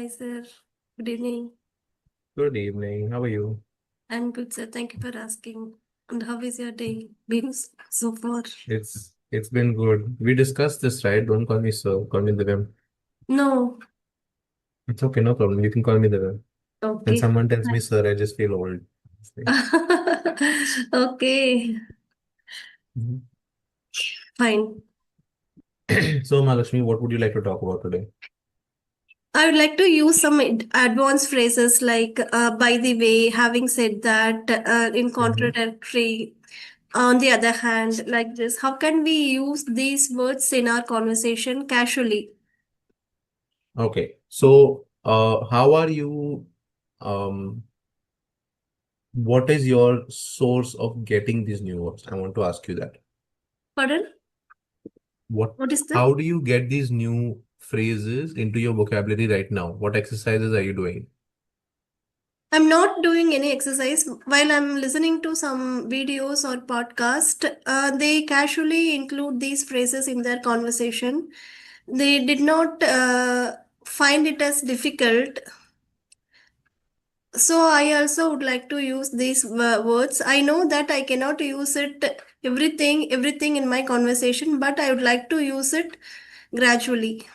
Hi, sir. Good evening. Good evening. How are you? I'm good, sir. Thank you for asking. And how is your day been so far? It's been good. We discussed this, right? Don't call me sir. Call me Divyam. No. It's okay, no problem. You can call me Divyam. When Okay. someone tells me sir, I just feel old. Okay. Mhm. Fine. So, Malakshmi, what would you like to talk about today? I would like to use some advanced phrases like, by the way, having said that, in Hmm. contradictory. On the other hand, like this, how can we use these words in our conversation casually? Okay. So, how are you? Um, what is your source of getting these new words? I want to ask you that. Pardon? What, What is that? how do you get these new phrases into your vocabulary right now? What exercises are you doing? I'm not doing any exercise while I'm listening to some videos or podcast. They casually include these phrases in their conversation. They did not find it as difficult. So I also would like to use these words. I know that I cannot use it everything in my conversation, but I would like to use it gradually.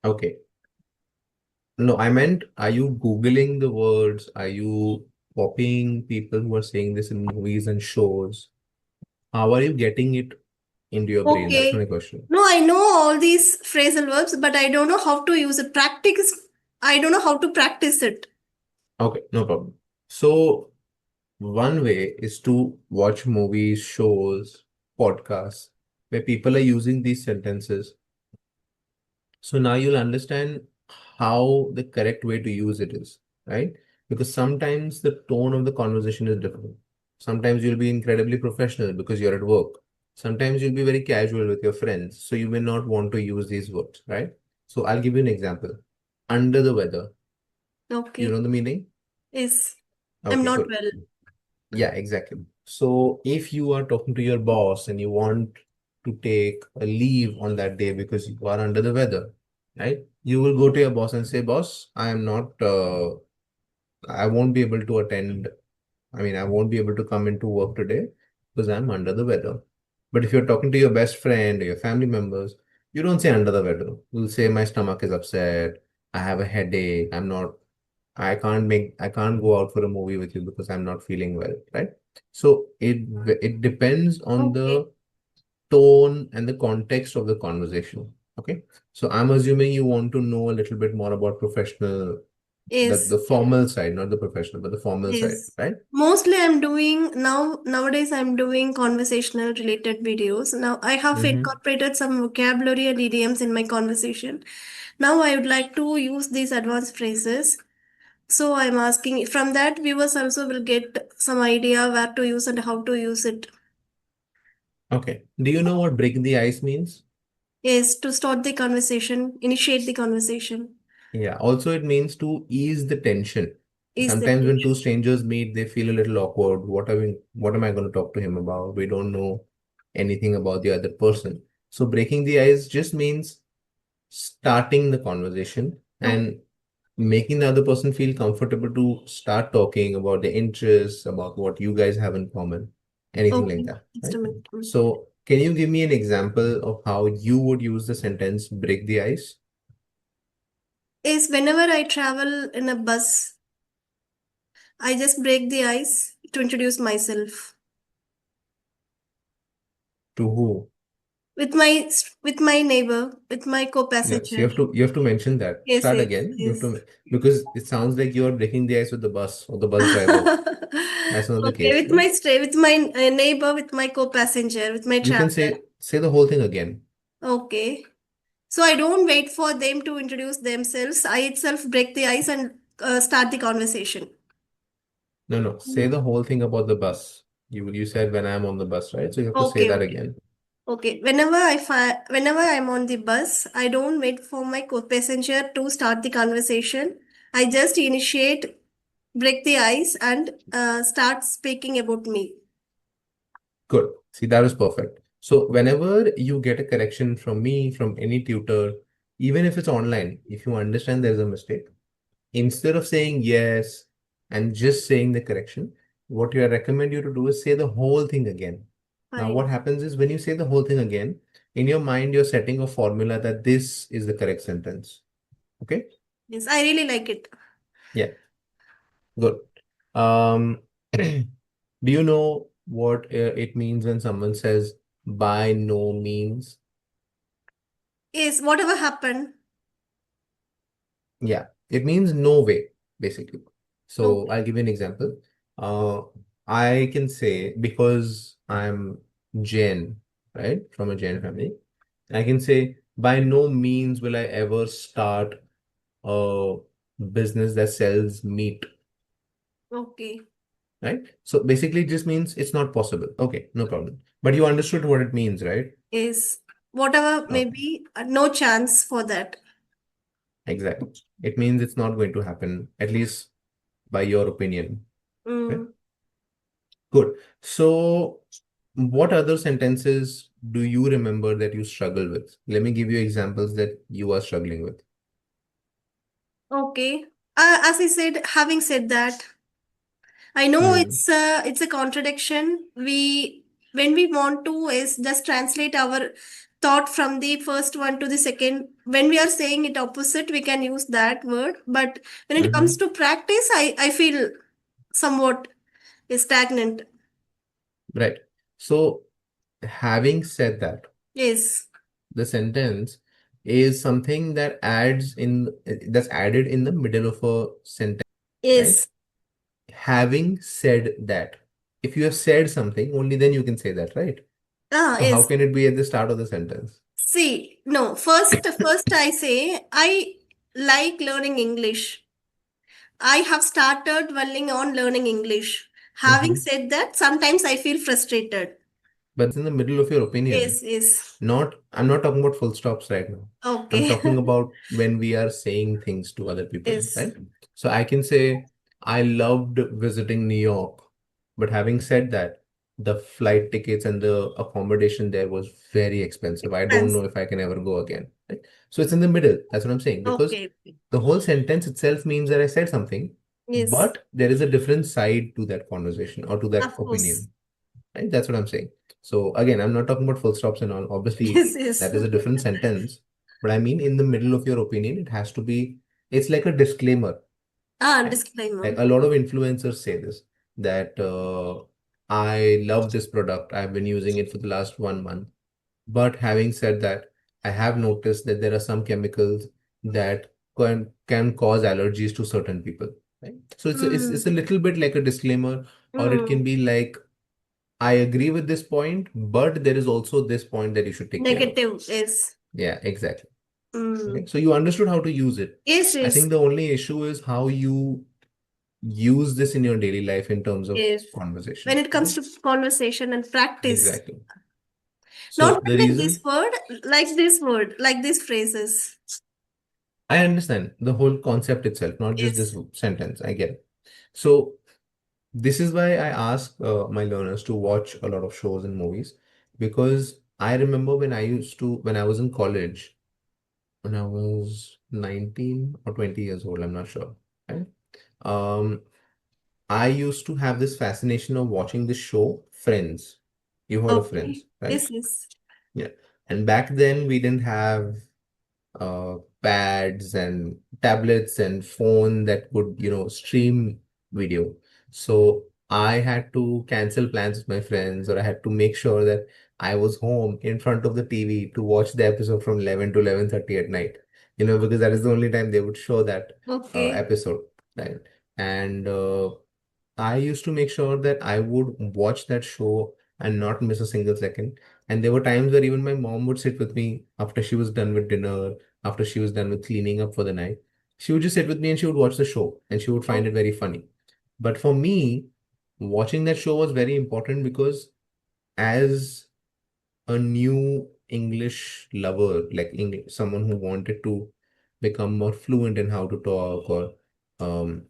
Okay. No, I meant, are you Googling the words? Are you copying people who are saying this in movies and shows? How are you getting it into your brain? That's my Okay. question. No, I know all these phrasal verbs, but I don't know how to use it. Practice. I don't know how to practice it. Okay, no problem. So, one way is to watch movies, shows, podcasts where people are using these sentences. So now you'll understand how the correct way to use it is, right? Because sometimes the tone of the conversation is different. Sometimes you'll be incredibly professional because you're at work. Sometimes you'll be very casual with your friends, so you may not want to use these words, right? So I'll give you an example. Under the weather. You Okay. know the meaning? Yes. I'm Okay, not good. well. Yeah, exactly. So if you are talking to your boss and you want to take a leave on that day because you are under the weather, right? You will go to your boss and say, boss, I won't be able to attend. I mean, I won't be able to come into work today because I'm under the weather. But if you're talking to your best friend or your family members, you don't say under the weather. You'll say, my stomach is upset. I have a headache. I can't go out for a movie with you because I'm not feeling well, right? So it depends on Okay. the tone and the context of the conversation. Okay. So I'm assuming you want to know a little bit more about Yes. the formal side, not the professional, but the formal side, Yes. right? Mostly I'm doing nowadays I'm doing conversational related videos. Now I have Mm-hmm. incorporated some vocabulary and idioms in my conversation. Now I would like to use these advanced phrases. So I'm asking from that viewers also will get some idea where to use and how to use it. Okay. Do you know what break the ice means? Yes, to start the conversation, initiate the conversation. Yeah. Also, it means to ease the tension. Is the Sometimes when intention. two strangers meet, they feel a little awkward. What am I going to talk to him about? We don't know anything about the other person. So breaking the ice just means starting the conversation Oh, and making the other person feel comfortable to start talking about their interests, about what you guys have in common, anything like okay. that, Just right? a minute. So, can you give me an example of how you would use the sentence break the ice? Is whenever I travel in a bus, I just break the ice to introduce myself To who? with my neighbor, with my Yes, co-passenger. you have to mention that. Yes, Start yes, again. You have yes. to because it sounds like you're breaking the ice with the bus or the bus driver. That's not the Okay, case, with right? my stray, with my neighbor, with my co-passenger, with my You can traveler. say the whole thing again. Okay. So I don't wait for them to introduce themselves. I itself break the ice and start the conversation. No, no. Say the whole thing about the bus. You said when I'm on the bus, right? So you have to say Okay, that okay. again. Okay. Whenever I'm on the bus, I don't wait for my co-passenger to start the conversation. I just initiate, break the ice, and start speaking about me. Good. See, that is perfect. So whenever you get a correction from me, from any tutor, even if it's online, if you understand there's a mistake, instead of saying yes and just saying the correction, what I recommend you to do is say the whole thing again. Now, what Fine. happens is when you say the whole thing again, in your mind, you're setting a formula that this is the correct sentence. Okay? Yes, I really like it. Yeah, good. Um, do you know what it means when someone says by no means? Yes, whatever happened. Yeah, it means no way, basically. So Okay. I'll give you an example. Uh, I can say because I'm Jain, right, from a Jain family, I can say by no means will I ever start a business that sells meat, Okay. right? So basically, it just means it's not possible. Okay, no problem. But you understood what it means, right? Yes. Whatever, Okay, maybe no chance for that. exactly. It means it's not going to happen, at least by your opinion. Okay? Mm. Good. So, what other sentences do you remember that you struggle with? Let me give you examples that you are struggling with. Okay. As I said, having said that, I know Hmm. it's a contradiction. We when we want to is just translate our thought from the first one to the second. When we are saying it opposite, we can use that word. But when it comes Hmm. to practice, I feel somewhat stagnant. Right. So, having said that, Yes. the sentence is something that adds in that's added in the middle of a sentence, right? Yes. Having said that, if you have said something, only then you can say that, right? Ah, So, how yes. can it be at the start of the sentence? See, no, first I say I like learning English. I have started dwelling on learning English. Having Mhm. said that, sometimes I feel frustrated. But it's in the middle of your opinion. Yes, yes. I'm not talking about full stops right now. I'm Okay. talking about when we are saying things to other people, Yes. right? So I can say, I loved visiting New York, but having said that, the flight tickets and the accommodation there was very expensive. I don't know Expensive. if I can ever go again, right? So it's in the middle. That's what I'm saying. Because Okay. the whole sentence itself means that I said something, Yes. but there is a different side to that conversation or to that Of course. opinion. Right? That's what I'm saying. So again, I'm not talking about full stops and all. Obviously, Yes, yes. that is a different sentence. But I mean, in the middle of your opinion, it has to be, it's like a disclaimer, Ah, right? Like disclaimer. a lot of influencers say this, that I love this product. I've been using it for the last 1 month. But having said that, I have noticed that there are some chemicals that can cause allergies to certain people. Right? So it's a Mm. little bit like a disclaimer, or it can Mm. be like, I agree with this point, but there is also this point that you should take care of. Negative. Yes. Yeah, exactly. Okay. Mm. So you understood how to use it. Yes, I yes. think the only issue is how you use this in your daily life in terms of Yes. When conversation, it comes right? to conversation and practice, Exactly. not So the only this reason word, like these phrases. I understand the whole concept itself, not just this Yes. sentence, I get it. So this is why I ask my learners to watch a lot of shows and movies, because I remember when I was in college, when I was 19 or 20 years old, I'm not sure. Right? Um, I used to have this fascination of watching the show Friends. You heard of Okay. Friends, right? Yes, yes. Yeah. And back then we didn't have pads and tablets and phone that could, stream video. So I had to cancel plans with my friends, or I had to make sure that I was home in front of the TV to watch the episode from 11 to 11:30 at night, because that is the only time they would show that Okay. episode, right? And I used to make sure that I would watch that show and not miss a single second. And there were times where even my mom would sit with me after she was done with dinner, after she was done with cleaning up for the night. She would just sit with me and she would watch the show and she would find Oh, it very funny. But for me, watching that show was very important because as a new English lover, like English, someone who wanted to become more fluent in how to talk, or um,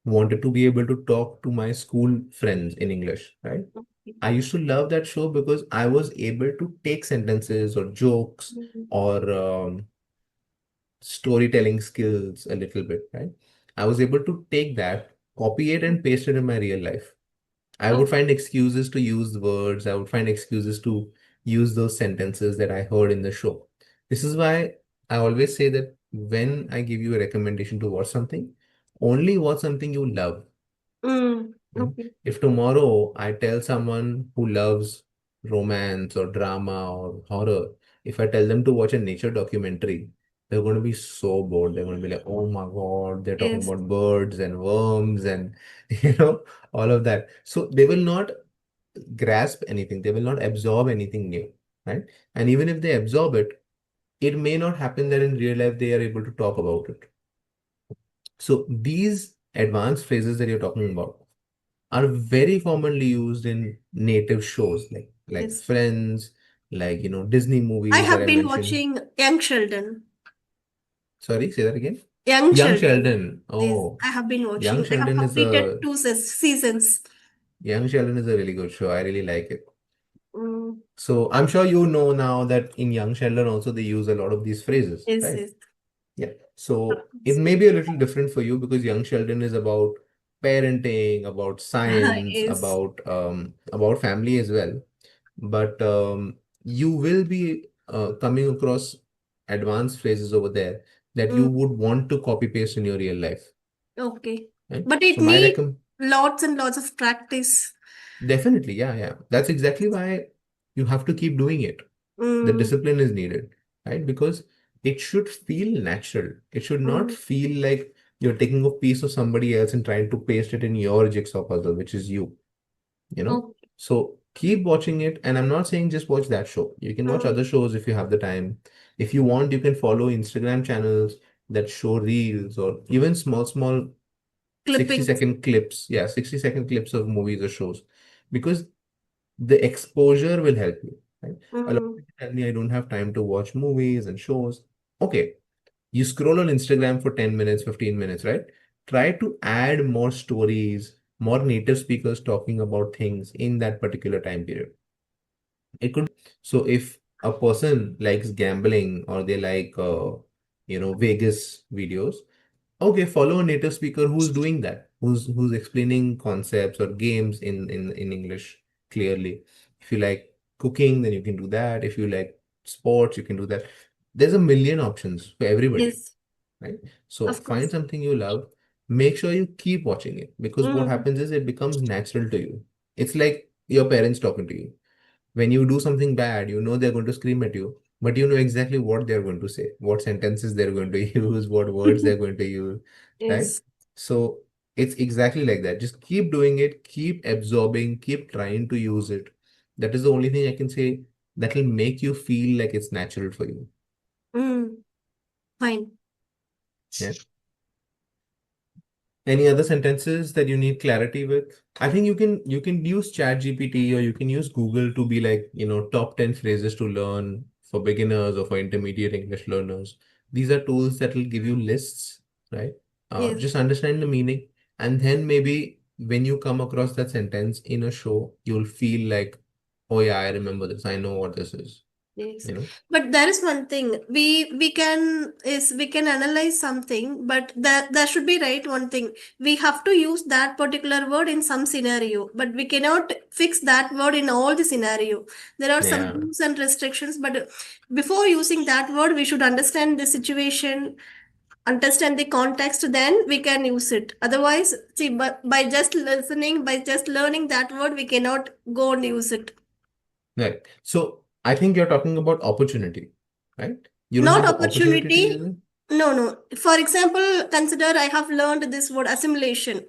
wanted to be able to talk to my school friends in English, right? okay. I used to love that show because I was able to take sentences or jokes Mm. or storytelling skills a little bit, right? I was able to take that, copy it, and paste it in my real life. I would Okay. find excuses to use words. I would find excuses to use those sentences that I heard in the show. This is why I always say that when I give you a recommendation to watch something, only watch something you love. Mm. Okay. If tomorrow I tell someone who loves romance or drama or horror, if I tell them to watch a nature documentary, they're going to be so bored. They're going to be like, oh my God, they're talking Yes. about birds and worms and, all of that. So they will not grasp anything. They will not absorb anything new, right? And even if they absorb it, it may not happen that in real life they are able to talk about it. So these advanced phrases that you're talking about are very commonly used in native shows like Yes. Friends, like Disney I movies that have I been mentioned. watching Young Sheldon. Sorry, say that again. Young Young Sheldon. Sheldon. Yes, Oh, I have been Young watching. I have Sheldon is completed a two seasons. Young Sheldon is a really good show. I really like it. Mm, So I'm sure you know now that in Young Sheldon also they use a lot of these phrases, yes, right? yes. Yeah. Of So it course. may be a little different for you because Young Sheldon is about parenting, about science, Yes. about family as well. But you will be coming across advanced phrases over there that you Mm, would want to copy paste in your real life, okay. right? But So it my needs recommend lots and lots of practice. definitely, yeah, yeah. That's exactly why you have to keep doing it. The Mm, discipline is needed, right? Because it should feel natural. It should not mm, feel like you're taking a piece of somebody else and trying to paste it in your jigsaw puzzle, which is you, you know? okay. So keep watching it. And I'm not saying just watch that show. You can watch Mm, other shows if you have the time. If you want, you can follow Instagram channels that show reels or even small 60 clippings. second clips. Yeah, 60-second clips of movies or shows. Because the exposure will help you, right? A lot of Mm, people tell me I don't have time to watch movies and shows. Okay, you scroll on Instagram for 10 minutes, 15 minutes, right? Try to add more stories, more native speakers talking about things in that particular time period. It could be so if a person likes gambling or they like Vegas videos. Okay, follow a native speaker who's doing that, who's explaining concepts or games in English clearly. If you like cooking, then you can do that. If you like sports, you can do that. There's a million options for everybody, yes, right? So of find course. something you love, make sure you keep watching it because what Mm, happens is it becomes natural to you. It's like your parents talking to you. When you do something bad, you know they're going to scream at you, but you know exactly what they're going to say, what sentences they're going to use, what words they're going to use, right? yes. So it's exactly like that. Just keep doing it, keep absorbing, keep trying to use it. That is the only thing I can say that will make you feel like it's natural for you. Mm, fine. Yeah. Any other sentences that you need clarity with? I think you can use ChatGPT or you can use Google to be like, top 10 phrases to learn for beginners or for intermediate English learners. These are tools that will give you lists, right? Yes, Just understand the meaning. And then maybe when you come across that sentence in a show, you'll feel like, oh yeah, I remember this. I know what this is, yes. you know? But there is one thing we can analyze something, but there should be right one thing. We have to use that particular word in some scenario, but we cannot fix that word in all the scenario. There are some Yeah. rules and restrictions, but before using that word, we should understand the situation, understand the context, then we can use it. Otherwise, see, but by just listening, by just learning that word, we cannot go and use it. Right. So I think you're talking about opportunity, right? You don't Not have the opportunity to use opportunity. it. No, no. For example, consider I have learned this word assimilation.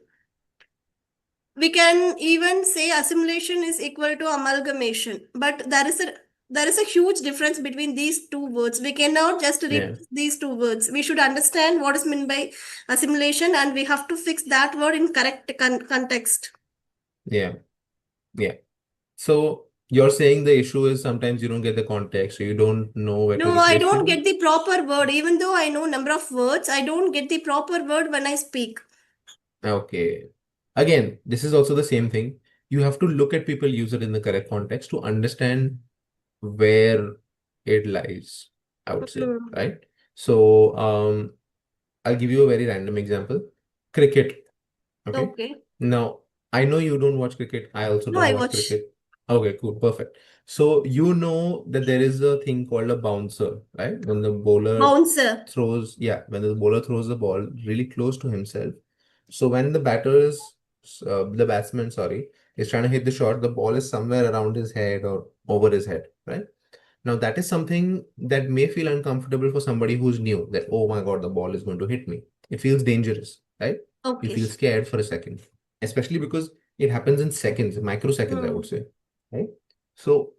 We can even say assimilation is equal to amalgamation, but there is a huge difference between these two words. We cannot just Yeah. replace these two words. We should understand what is meant by assimilation, and we have to fix that word in correct context. Yeah. Yeah. So you're saying the issue is sometimes you don't get the context, so you don't know where to No, I replace the don't word. get the proper word. Even though I know number of words, I don't get the proper word when I speak. Okay. Again, this is also the same thing. You have to look at people use it in the correct context to understand where it lies, I would say, Mm. right? So I'll give you a very random example. Cricket. Okay. Okay. Now, I know you don't watch cricket. I also No, don't I watch watch cricket. Okay, cool, perfect. So you know that there is a thing called a bouncer, right? When the bowler bouncer. throws, yeah, when the bowler throws the ball really close to himself. So when the the batsman, sorry, is trying to hit the shot, the ball is somewhere around his head or over his head, right? Now that is something that may feel uncomfortable for somebody who's new, that, oh my God, the ball is going to hit me. It feels dangerous, right? You Okay. feel scared for a second, especially because it happens in seconds, microseconds, I would Mm. say, right? So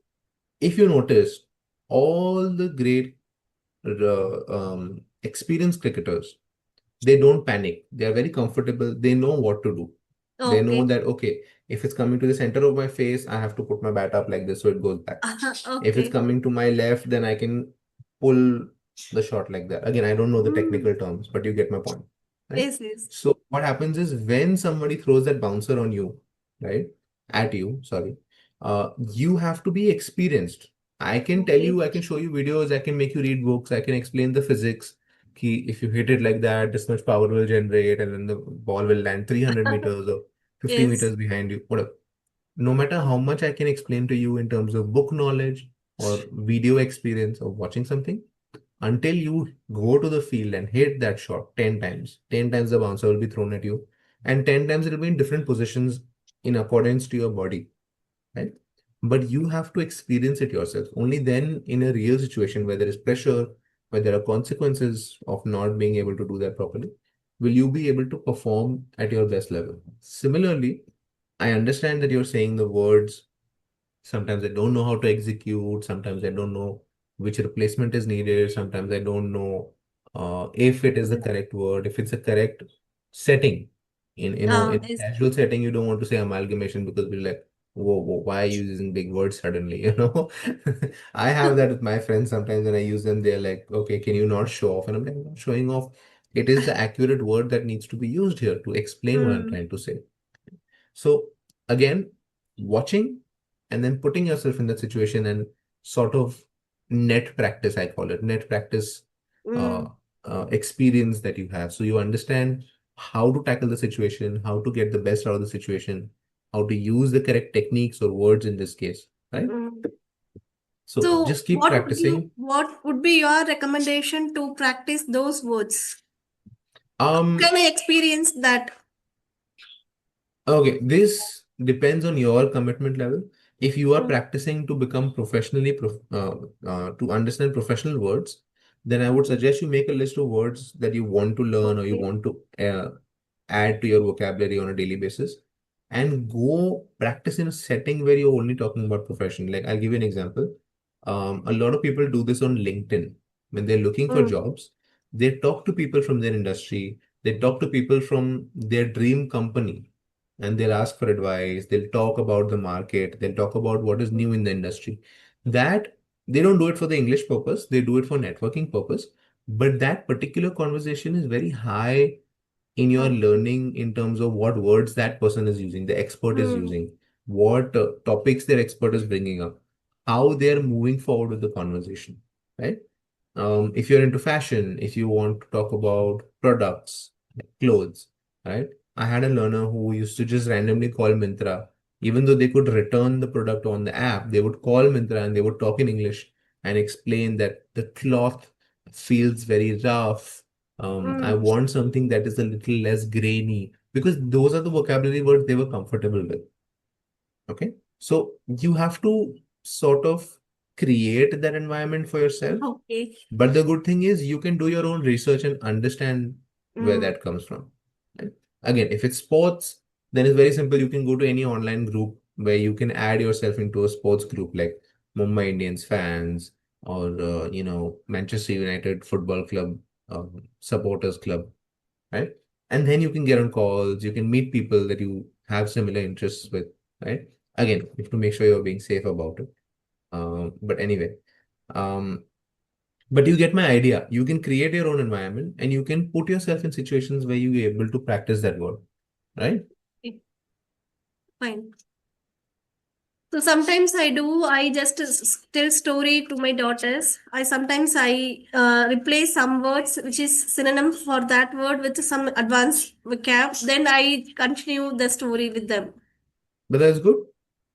if you notice, all the great experienced cricketers, they don't panic. They are very comfortable. They know what to do. They know Okay. that, okay, if it's coming to the center of my face, I have to put my bat up like this so it goes back. If it's Okay. coming to my left, then I can pull the shot like that. Again, I don't know the Mm. technical terms, but you get my point, right? Yes, yes. So what happens is when somebody throws that bouncer on you, right, at you, sorry, you have to be experienced. I can tell Okay. you, I can show you videos, I can make you read books, I can explain the physics. If you hit it like that, this much power will generate, and then the ball will land 300 meters or 50 Yes. meters behind you, whatever. No matter how much I can explain to you in terms of book knowledge or video experience of watching something, until you go to the field and hit that shot 10 times, 10 times the bouncer will be thrown at you, and 10 times it will be in different positions in accordance to your body, right? But you have to experience it yourself. Only then, in a real situation where there is pressure, where there are consequences of not being able to do that properly, will you be able to perform at your best level. Similarly, I understand that you're saying the words. Sometimes I don't know how to execute. Sometimes I don't know which replacement is needed. Sometimes I don't know if it is the Yes. correct word, if it's a correct setting. In a Yes. casual setting, you don't want to say amalgamation because we're like, whoa, why are you using big words suddenly? I have that with my friends sometimes when I use them, they're like, okay, can you not show off? And I'm like, I'm not showing off. It is the accurate word that needs to be used here to explain what I'm Mm. trying to say. So again, watching and then putting yourself in that situation and sort of net practice, I call it net practice uh, Mm. experience that you have. So you understand how to tackle the situation, how to get the best out of the situation, how to use the correct techniques or words in this case, right? Mm. So So, just keep practicing. what would be your recommendation to practice those words? Um, Can I experience that? Okay, this depends on your commitment level. If you are Mm. practicing to become to understand professional words, then I would suggest you make a list of words that you want to learn or you Okay. want to add to your vocabulary on a daily basis, and go practice in a setting where you're only talking about profession. Like I'll give you an example. A lot of people do this on LinkedIn. When they're looking for Mm. jobs, they talk to people from their industry, they talk to people from their dream company, and they'll ask for advice. They'll talk about the market. They'll talk about what is new in the industry. That they don't do it for the English purpose. They do it for networking purpose. But that particular conversation is very high in your Okay. learning in terms of what words that person is using, the expert is Mm. using, what topics their expert is bringing up, how they're moving forward with the conversation, right? If you're into fashion, if you want to talk about products, like clothes, right? I had a learner who used to just randomly call Mintra. Even though they could return the product on the app, they would call Mintra and they would talk in English and explain that the cloth feels very rough. I Mm. want something that is a little less grainy because those are the vocabulary words they were comfortable with. Okay. So you have to sort of create that environment for yourself, Okay. but the good thing is you can do your own research and understand where Mm. that comes from. Right? Again, if it's sports, then it's very simple. You can go to any online group where you can add yourself into a sports group like Mumbai Indians fans or Manchester United Football Club supporters club, right? And then you can get on calls. You can meet people that you have similar interests with, right? Again, you have to make sure you're being safe about it. But anyway. Um, but you get my idea. You can create your own environment and you can put yourself in situations where you're able to practice that word, right? Okay. Fine. So sometimes I do. I just tell story to my daughters. I sometimes replace some words which is synonym for that word with some advanced vocab. Then I continue the story with them. But that's good.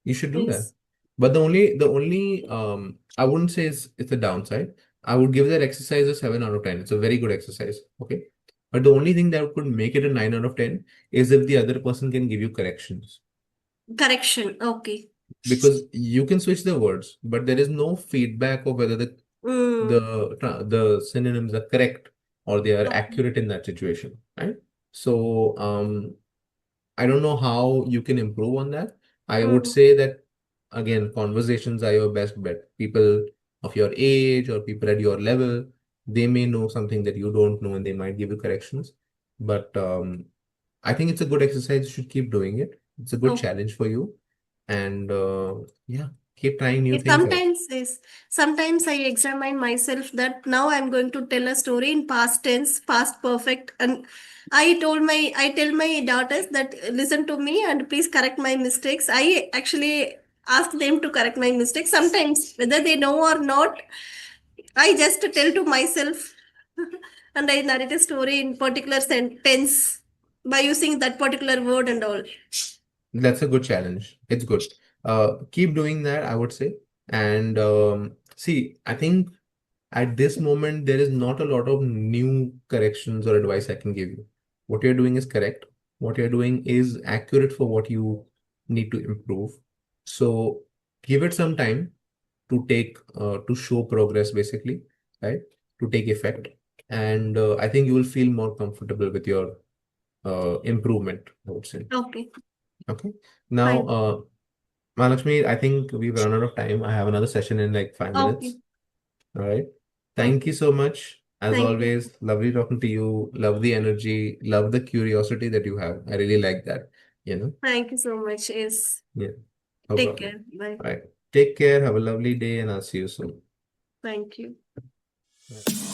You should do that. Yes. But the only I wouldn't say it's a downside. I would give that exercise a 7 out of 10. It's a very good exercise. Okay. But the only thing that could make it a 9 out of 10 is if the other person can give you corrections. Correction. Okay. Because you can switch the words, but there is no feedback of whether Mm. the synonyms are correct or they are Okay. accurate in that situation, right? So I don't know how you can improve on that. I would Mm. say that again, conversations are your best bet. People of your age or people at your level, they may know something that you don't know and they might give you corrections. But I think it's a good exercise. You should keep doing it. It's a good Okay. challenge for you. And yeah, keep trying new Yes, things out. sometimes I examine myself that now I'm going to tell a story in past tense, past perfect, and I tell my daughters that listen to me and please correct my mistakes. I actually ask them to correct my mistakes. Sometimes whether they know or not, I just tell to myself and I narrate a story in particular sentence by using that particular word and all. That's a good challenge. It's good. Keep doing that, I would say. And see, I think at this moment, there is not a lot of new corrections or advice I can give you. What you're doing is correct. What you're doing is accurate for what you need to improve. So give it some time to to show progress, basically, right? To take effect. And I think you will feel more comfortable with your improvement, I would say. Okay, Okay. Now, fine. Mahalakshmi, I think we've run out of time. I have another session in like 5 minutes. Okay, All right. Thank you okay. so much. As Thank you. always, lovely talking to you. Love the energy. Love the curiosity that you have. I really like that. You know? Thank you so much. Yes. Yeah. No Take problem. care. Bye. All right. Take care. Have a lovely day and I'll see you soon. Thank you. Bye.